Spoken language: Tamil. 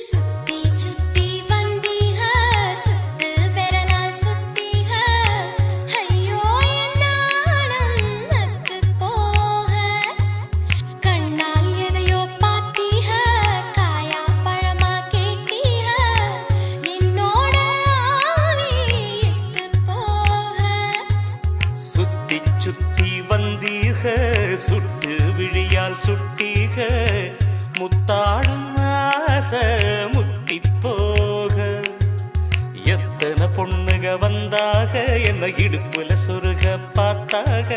சுத்தி சுத்தி வந்தீக சுத்து விரலால் சுத்தீக ஐயோ என் நாணம் நத்து போக கண்ணால் எதையோ பார்த்தீக காயா பழமா கேட்டீக என்னோட ஆவி இட்டு போக சுத்தி சுத்தி வந்தீக சுட்டு விழியால் சுட்டீக முத்தாடும் ஆசை முத்தி போக எத்தனை பொண்ணுக வந்தாக என்ன இடுப்புல சொருக பார்த்தாக